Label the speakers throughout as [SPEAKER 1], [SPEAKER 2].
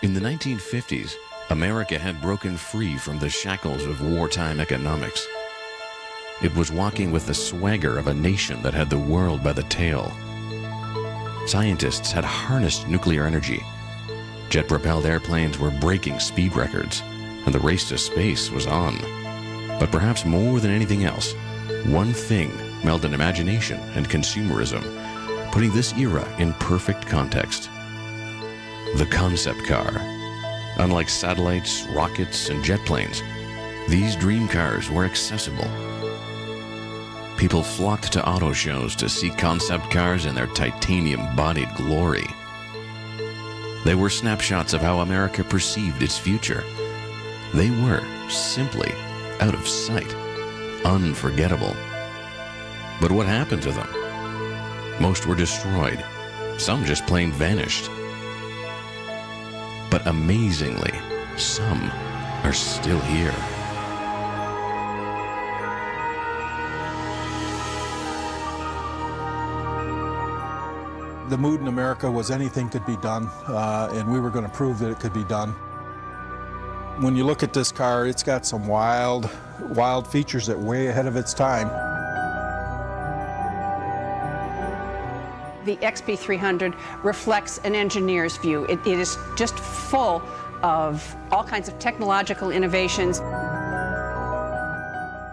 [SPEAKER 1] In the 1950s, America had broken free from the shackles of wartime economics. It was walking with the swagger of a nation that had the world by the tail. Scientists had harnessed nuclear energy. Jet-propelled airplanes were breaking speed records, and the race to space was on. But perhaps more than anything else, one thing melded imagination and consumerism, putting this era in perfect context. The concept car. Unlike satellites, rockets, and jet planes, these dream cars were accessible. People flocked to auto shows to see concept cars in their titanium-bodied glory. They were snapshots of how America perceived its future. They were simply out of sight, unforgettable. But what happened to them? Most were destroyed. Some just plain vanished. But amazingly, some are still here.
[SPEAKER 2] The mood in America was anything could be done, and we were going to prove that it could be done. When you look at this car, it's got some wild features that are way ahead of its time.
[SPEAKER 3] The XP-300 reflects an engineer's view. It is just full of all kinds of technological innovations.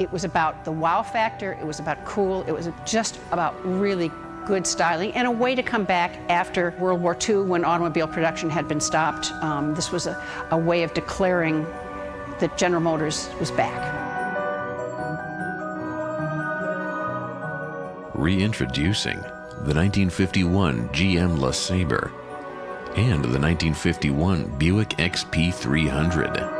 [SPEAKER 3] It was about the wow factor, it was about cool, it was just about really good styling and a way to come back after World War II when automobile production had been stopped. This was a way of declaring that General Motors was back.
[SPEAKER 1] Reintroducing the 1951 GM LeSabre and the 1951 Buick XP-300.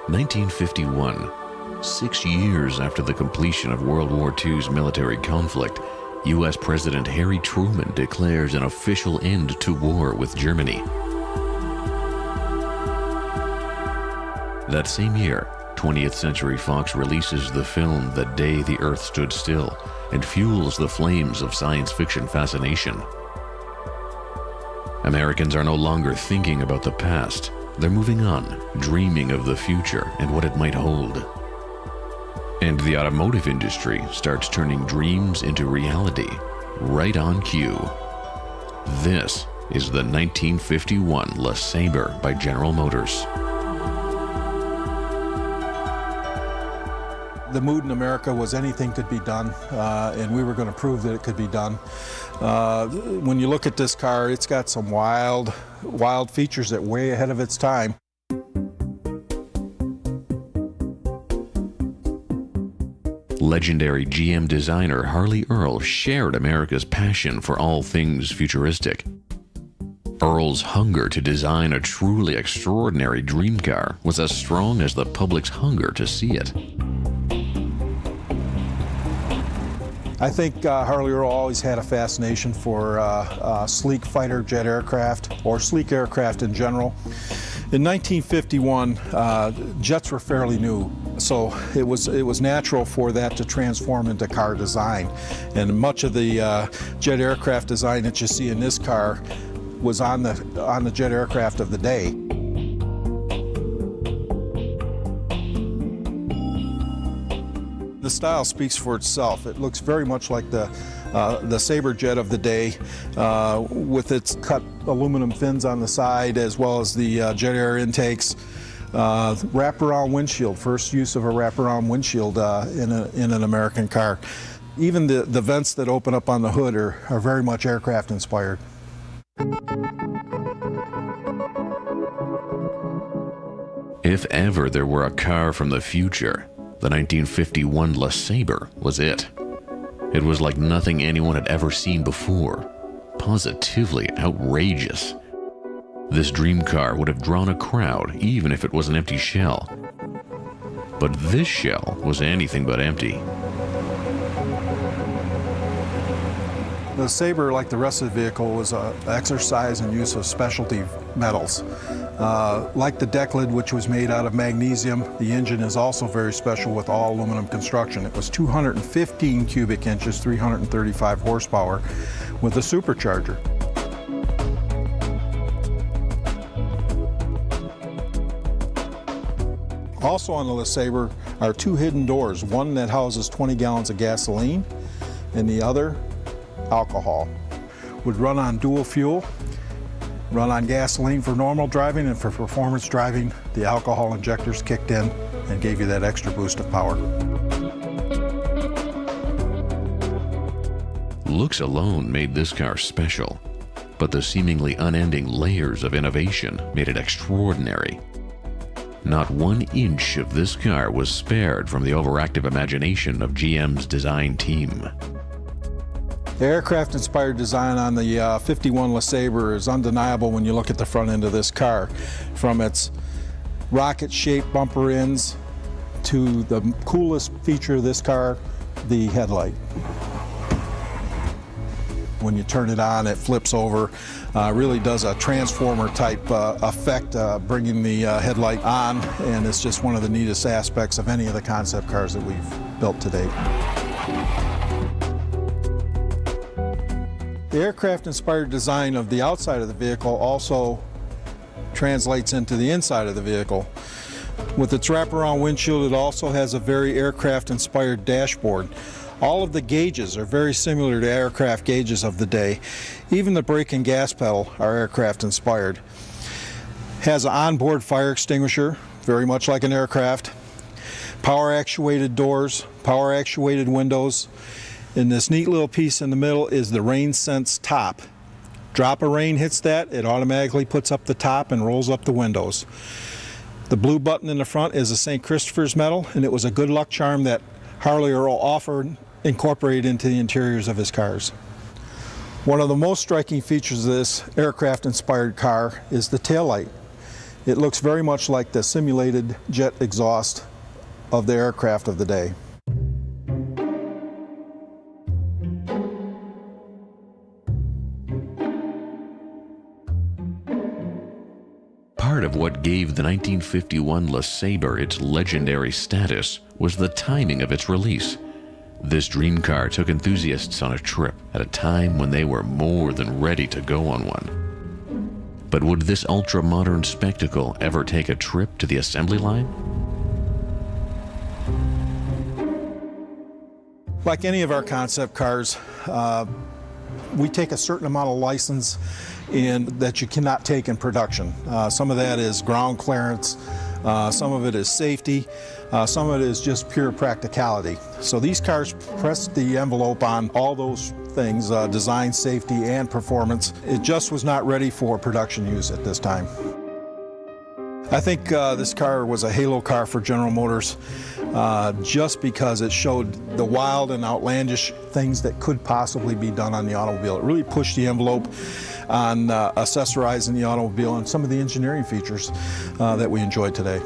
[SPEAKER 1] (1951), 6 years after the completion of World War II's military conflict, U.S. President Harry Truman declares an official end to war with Germany. That same year, 20th Century Fox releases the film The Day the Earth Stood Still and fuels the flames of science fiction fascination. Americans are no longer thinking about the past. They're moving on, dreaming of the future and what it might hold. And the automotive industry starts turning dreams into reality, right on cue. This is the 1951 LeSabre by General Motors.
[SPEAKER 2] The mood in America was anything could be done, and we were going to prove that it could be done. When you look at this car, it's got some wild features that are way ahead of its time.
[SPEAKER 1] Legendary GM designer Harley Earl shared America's passion for all things futuristic. Earl's hunger to design a truly extraordinary dream car was as strong as the public's hunger to see it.
[SPEAKER 2] I think Harley Earl always had a fascination for sleek fighter jet aircraft, or sleek aircraft in general. In 1951, jets were fairly new, so it was natural for that to transform into car design. And much of the jet aircraft design that you see in this car was on the jet aircraft of the day. The style speaks for itself. It looks very much like the Sabre jet of the day, with its cut aluminum fins on the side, as well as the jet air intakes. Wraparound windshield, first use of a wraparound windshield in an American car. Even the vents that open up on the hood are very much aircraft inspired.
[SPEAKER 1] If ever there were a car from the future, the 1951 LeSabre was it. It was like nothing anyone had ever seen before. Positively outrageous. This dream car would have drawn a crowd even if it was an empty shell. But this shell was anything but empty.
[SPEAKER 2] The LeSabre, like the rest of the vehicle, was an exercise in use of specialty metals. Like the deck lid, which was made out of magnesium, the engine is also very special with all aluminum construction. It was 215 cubic inches, 335 horsepower, with a supercharger. Also on the LeSabre are two hidden doors, one that houses 20 gallons of gasoline and the other alcohol. Would run on dual fuel, run on gasoline for normal driving, and for performance driving, the alcohol injectors kicked in and gave you that extra boost of power.
[SPEAKER 1] Looks alone made this car special, but the seemingly unending layers of innovation made it extraordinary. Not 1 inch of this car was spared from the overactive imagination of GM's design team.
[SPEAKER 2] The aircraft-inspired design on the 51 LeSabre is undeniable when you look at the front end of this car. From its rocket-shaped bumper ends to the coolest feature of this car, the headlight. When you turn it on, it flips over. Really does a transformer type effect, bringing the headlight on, and it's just one of the neatest aspects of any of the concept cars that we've built to date. The aircraft-inspired design of the outside of the vehicle also translates into the inside of the vehicle. With its wraparound windshield, it also has a very aircraft-inspired dashboard. All of the gauges are very similar to aircraft gauges of the day. Even the brake and gas pedal are aircraft-inspired. Has an onboard fire extinguisher, very much like an aircraft. Power-actuated doors, power-actuated windows. And this neat little piece in the middle is the rain sense top. Drop of rain hits that, it automatically puts up the top and rolls up the windows. The blue button in the front is a St. Christopher's medal, and it was a good luck charm that Harley Earl offered, incorporated into the interiors of his cars. One of the most striking features of this aircraft-inspired car is the taillight. It looks very much like the simulated jet exhaust of the aircraft of the day.
[SPEAKER 1] Part of what gave the 1951 LeSabre its legendary status was the timing of its release. This dream car took enthusiasts on a trip at a time when they were more than ready to go on one. But would this ultra-modern spectacle ever take a trip to the assembly line?
[SPEAKER 2] Like any of our concept cars, we take a certain amount of license that you cannot take in production. Some of that is ground clearance, some of it is safety, some of it is just pure practicality. So these cars press the envelope on all those things, design, safety, and performance. It just was not ready for production use at this time. I think this car was a halo car for General Motors just because it showed the wild and outlandish things that could possibly be done on the automobile. It really pushed the envelope on accessorizing the automobile and some of the engineering features that we enjoy today.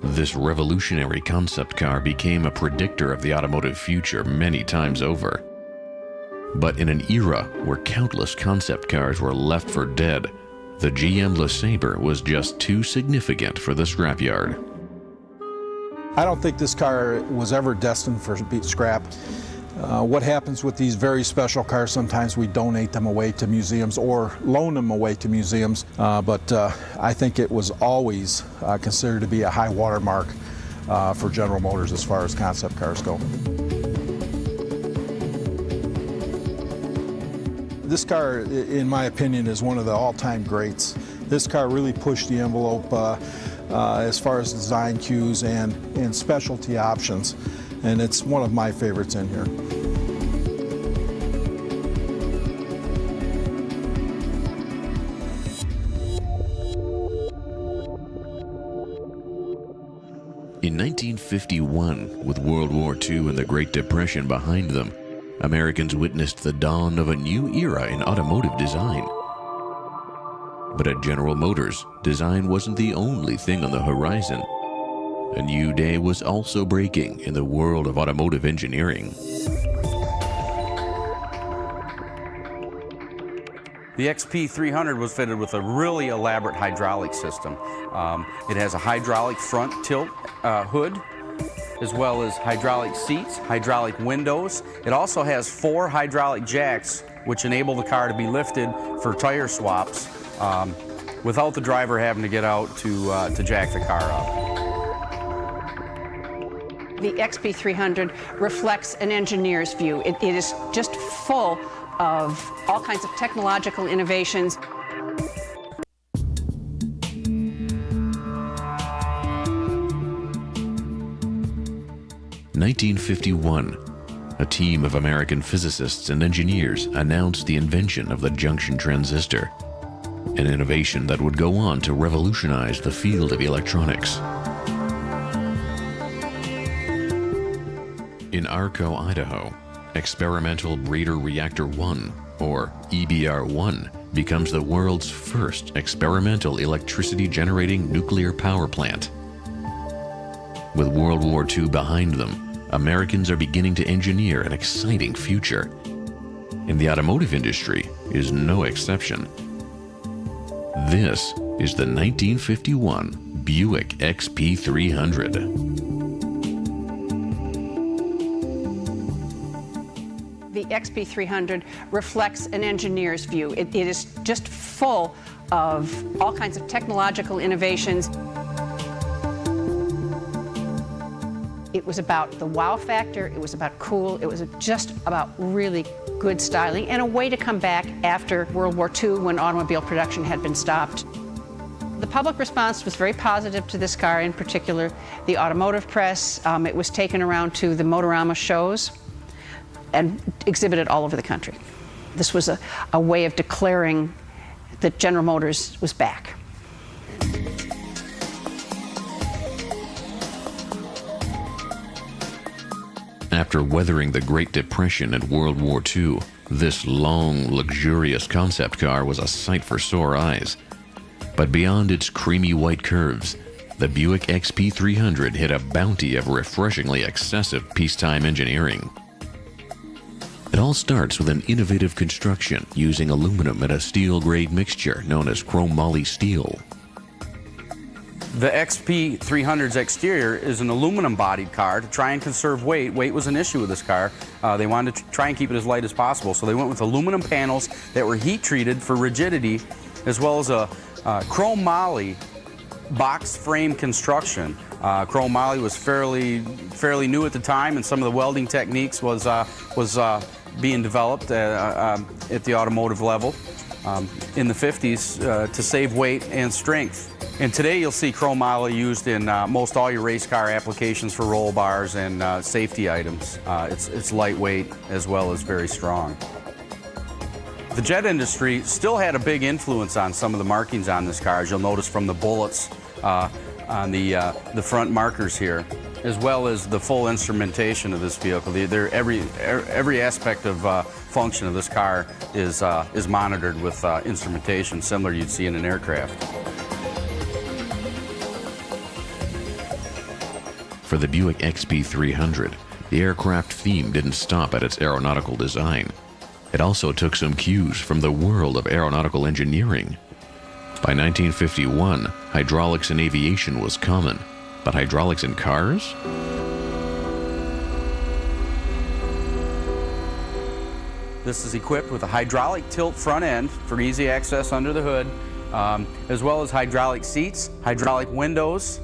[SPEAKER 1] This revolutionary concept car became a predictor of the automotive future many times over. But in an era where countless concept cars were left for dead, the GM LeSabre was just too significant for the scrapyard.
[SPEAKER 2] I don't think this car was ever destined for scrap. What happens with these very special cars, sometimes we donate them away to museums or loan them away to museums, but I think it was always considered to be a high watermark for General Motors as far as concept cars go. This car, in my opinion, is one of the all-time greats. This car really pushed the envelope as far as design cues and specialty options, and it's one of my favorites in here.
[SPEAKER 1] In 1951, with World War II and the Great Depression behind them, Americans witnessed the dawn of a new era in automotive design. But at General Motors, design wasn't the only thing on the horizon. A new day was also breaking in the world of automotive engineering.
[SPEAKER 4] The XP-300 was fitted with a really elaborate hydraulic system. It has a hydraulic front tilt hood, as well as hydraulic seats, hydraulic windows. It also has 4 hydraulic jacks, which enable the car to be lifted for tire swaps without the driver having to get out to jack the car up.
[SPEAKER 3] The XP-300 reflects an engineer's view. It is just full of all kinds of technological innovations.
[SPEAKER 1] In 1951, a team of American physicists and engineers announced the invention of the junction transistor, an innovation that would go on to revolutionize the field of electronics. In Arco, Idaho, Experimental Breeder Reactor 1, or EBR-1, becomes the world's first experimental electricity-generating nuclear power plant. With World War II behind them, Americans are beginning to engineer an exciting future. And the automotive industry is no exception. This is the 1951 Buick XP-300.
[SPEAKER 3] The XP-300 reflects an engineer's view. It is just full of all kinds of technological innovations. It was about the wow factor, it was about cool, it was just about really good styling and a way to come back after World War II when automobile production had been stopped. The public response was very positive to this car, in particular the automotive press. It was taken around to the Motorama shows and exhibited all over the country. This was a way of declaring that General Motors was back.
[SPEAKER 1] After weathering the Great Depression and World War II, this long, luxurious concept car was a sight for sore eyes. But beyond its creamy white curves, the Buick XP-300 hit a bounty of refreshingly excessive peacetime engineering. It all starts with an innovative construction using aluminum and a steel-grade mixture known as chromoly steel.
[SPEAKER 4] The XP-300's exterior is an aluminum-bodied car to try and conserve weight. Weight was an issue with this car. They wanted to try and keep it as light as possible, so they went with aluminum panels that were heat-treated for rigidity, as well as a chromoly box frame construction. Chromoly was fairly new at the time, and some of the welding techniques was being developed at the automotive level in the 50s to save weight and strength. And today you'll see chromoly used in most all your race car applications for roll bars and safety items. It's lightweight as well as very strong. The jet industry still had a big influence on some of the markings on this car, as you'll notice from the bullets on the front markers here, as well as the full instrumentation of this vehicle. Every aspect of function of this car is monitored with instrumentation similar you'd see in an aircraft.
[SPEAKER 1] For the Buick XP-300, the aircraft theme didn't stop at its aeronautical design. It also took some cues from the world of aeronautical engineering. By 1951, hydraulics in aviation was common, but hydraulics in cars?
[SPEAKER 4] This is equipped with a hydraulic tilt front end for easy access under the hood, as well as hydraulic seats, hydraulic windows,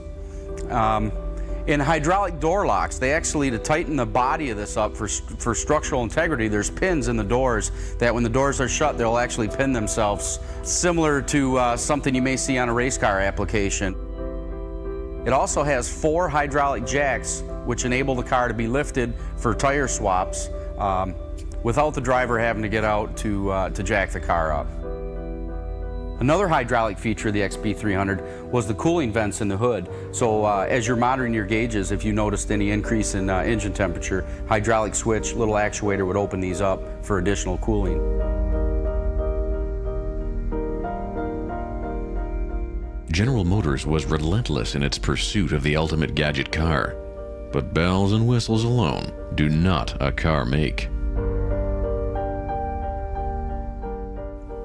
[SPEAKER 4] and hydraulic door locks. They actually, to tighten the body of this up for structural integrity, there's pins in the doors that when the doors are shut, they'll actually pin themselves, similar to something you may see on a race car application. It also has 4 hydraulic jacks, which enable the car to be lifted for tire swaps without the driver having to get out to jack the car up. Another hydraulic feature of the XP-300 was the cooling vents in the hood. So as you're monitoring your gauges, if you noticed any increase in engine temperature, hydraulic switch, little actuator would open these up for additional cooling.
[SPEAKER 1] General Motors was relentless in its pursuit of the ultimate gadget car. But bells and whistles alone do not a car make.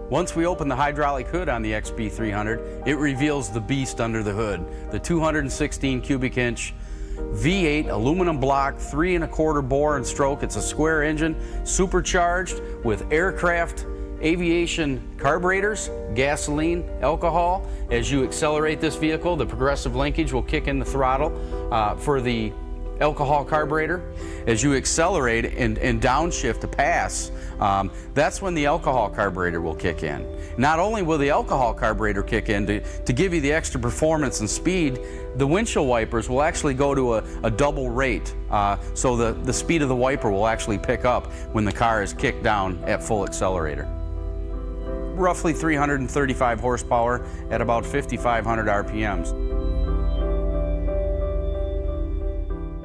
[SPEAKER 4] Once we open the hydraulic hood on the XP-300, it reveals the beast under the hood. The 216 cubic inch V8 aluminum block, 3 1/4 bore and stroke. It's a square engine, supercharged with aircraft aviation carburetors, gasoline, alcohol. As you accelerate this vehicle, the progressive linkage will kick in the throttle for the alcohol carburetor. As you accelerate and downshift to pass, that's when the alcohol carburetor will kick in. Not only will the alcohol carburetor kick in to give you the extra performance and speed, the windshield wipers will actually go to a double rate. So the speed of the wiper will actually pick up when the car is kicked down at full accelerator. Roughly 335 horsepower at about 5,500 RPMs.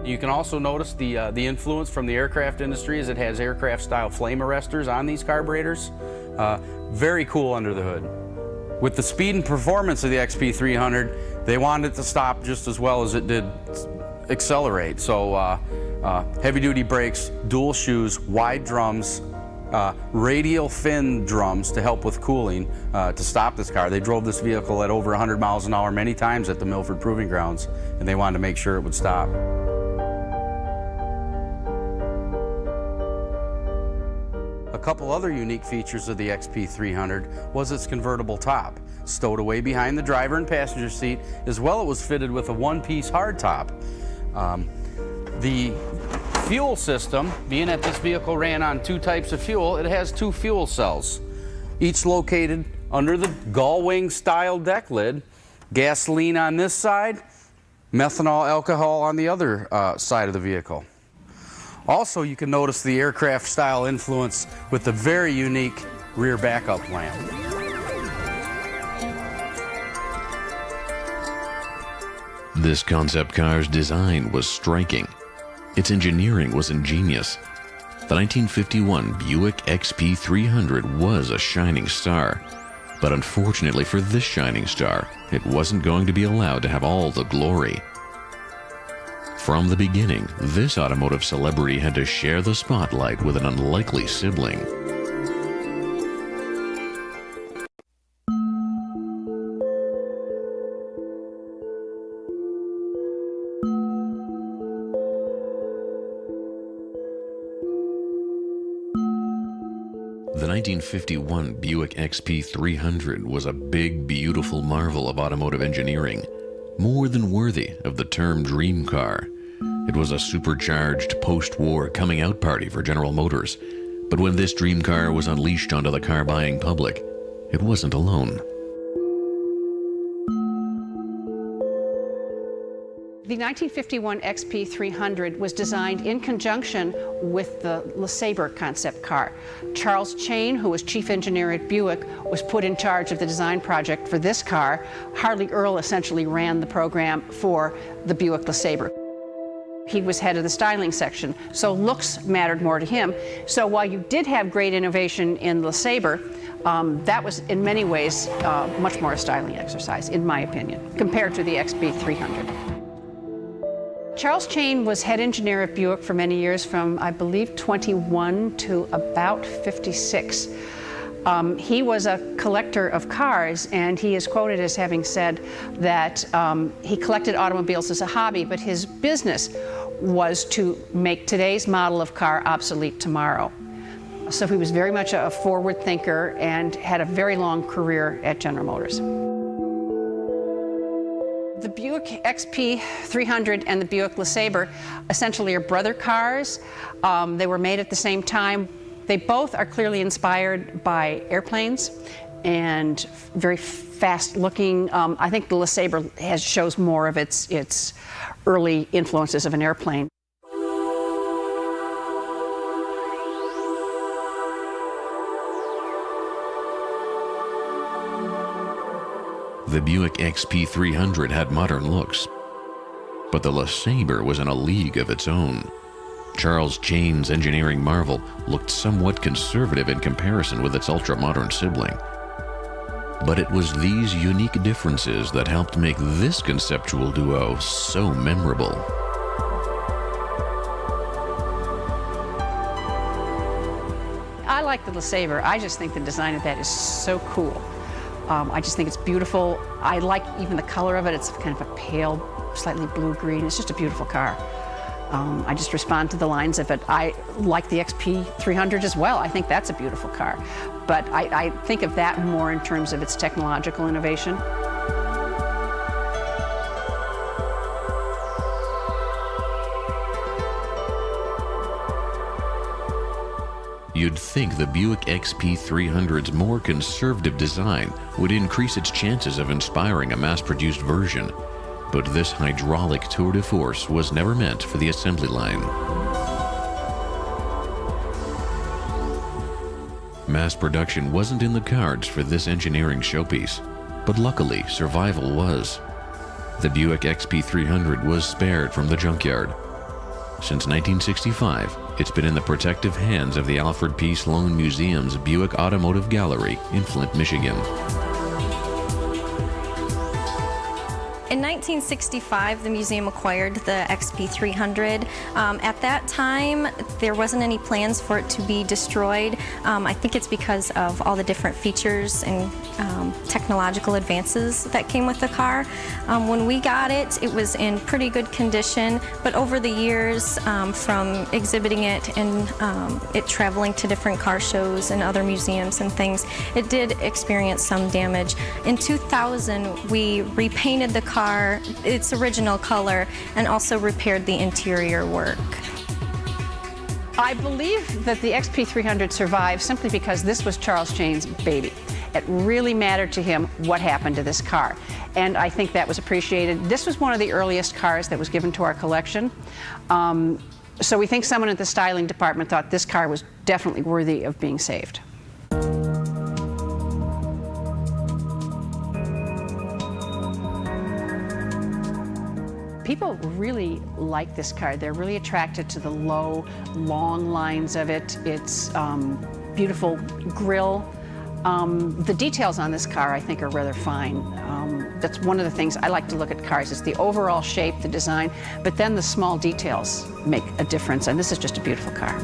[SPEAKER 4] You can also notice the influence from the aircraft industry, as it has aircraft-style flame arresters on these carburetors. Very cool under the hood. With the speed and performance of the XP-300, they wanted it to stop just as well as it did accelerate. So heavy-duty brakes, dual shoes, wide drums, radial fin drums to help with cooling to stop this car. They drove this vehicle at over 100 miles an hour many times at the Milford Proving Grounds, and they wanted to make sure it would stop. A couple other unique features of the XP-300 was its convertible top. Stowed away behind the driver and passenger seat, as well it was fitted with a one-piece hardtop. The fuel system, being that this vehicle ran on 2 types of fuel, it has 2 fuel cells, each located under the gull wing style deck lid. Gasoline on this side, methanol alcohol on the other side of the vehicle. Also, you can notice the aircraft style influence with the very unique rear backup lamp.
[SPEAKER 1] This concept car's design was striking. Its engineering was ingenious. The 1951 Buick XP-300 was a shining star. But unfortunately for this shining star, it wasn't going to be allowed to have all the glory. From the beginning, this automotive celebrity had to share the spotlight with an unlikely sibling. The 1951 Buick XP-300 was a big, beautiful marvel of automotive engineering, more than worthy of the term dream car. It was a supercharged post-war coming-out party for General Motors, but when this dream car was unleashed onto the car-buying public, it wasn't alone.
[SPEAKER 3] The 1951 XP-300 was designed in conjunction with the LeSabre concept car. Charles Chain, who was chief engineer at Buick, was put in charge of the design project for this car. Harley Earl essentially ran the program for the Buick LeSabre. He was head of the styling section, so looks mattered more to him. So while you did have great innovation in LeSabre, that was in many ways much more a styling exercise, in my opinion, compared to the XP-300. Charles Chain was head engineer at Buick for many years, from I believe 21 to about 56. He was a collector of cars, and he is quoted as having said that he collected automobiles as a hobby, but his business was to make today's model of car obsolete tomorrow. So he was very much a forward thinker and had a very long career at General Motors. The Buick XP-300 and the Buick LeSabre essentially are brother cars. They were made at the same time. They both are clearly inspired by airplanes and very fast looking. I think the LeSabre shows more of its early influences of an airplane.
[SPEAKER 1] The Buick XP-300 had modern looks, but the LeSabre was in a league of its own. Charles Chain's engineering marvel looked somewhat conservative in comparison with its ultra-modern sibling. But it was these unique differences that helped make this conceptual duo so memorable.
[SPEAKER 3] I like the LeSabre. I just think the design of that is so cool. I just think it's beautiful. I like even the color of it. It's kind of a pale, slightly blue-green. It's just a beautiful car. I just respond to the lines of it. I like the XP-300 as well. I think that's a beautiful car. But I think of that more in terms of its technological innovation.
[SPEAKER 1] You'd think the Buick XP-300's more conservative design would increase its chances of inspiring a mass-produced version. But this hydraulic tour de force was never meant for the assembly line. Mass production wasn't in the cards for this engineering showpiece, but luckily survival was. The Buick XP-300 was spared from the junkyard. Since 1965, it's been in the protective hands of the Alfred P. Sloan Museum's Buick Automotive Gallery in Flint, Michigan.
[SPEAKER 5] In 1965, the museum acquired the XP-300. At that time, there wasn't any plans for it to be destroyed. I think it's because of all the different features and technological advances that came with the car. When we got it, it was in pretty good condition, but over the years, from exhibiting it and it traveling to different car shows and other museums and things, it did experience some damage. In 2000, we repainted the car its original color and also repaired the interior work.
[SPEAKER 3] I believe that the XP-300 survived simply because this was Charles Chain's baby. It really mattered to him what happened to this car, and I think that was appreciated. This was one of the earliest cars that was given to our collection, so we think someone at the styling department thought this car was definitely worthy of being saved. People really like this car. They're really attracted to the low, long lines of it. Its beautiful grille. The details on this car, I think, are rather fine. That's one of the things I like to look at cars. It's the overall shape, the design, but then the small details make a difference, and this is just a beautiful car.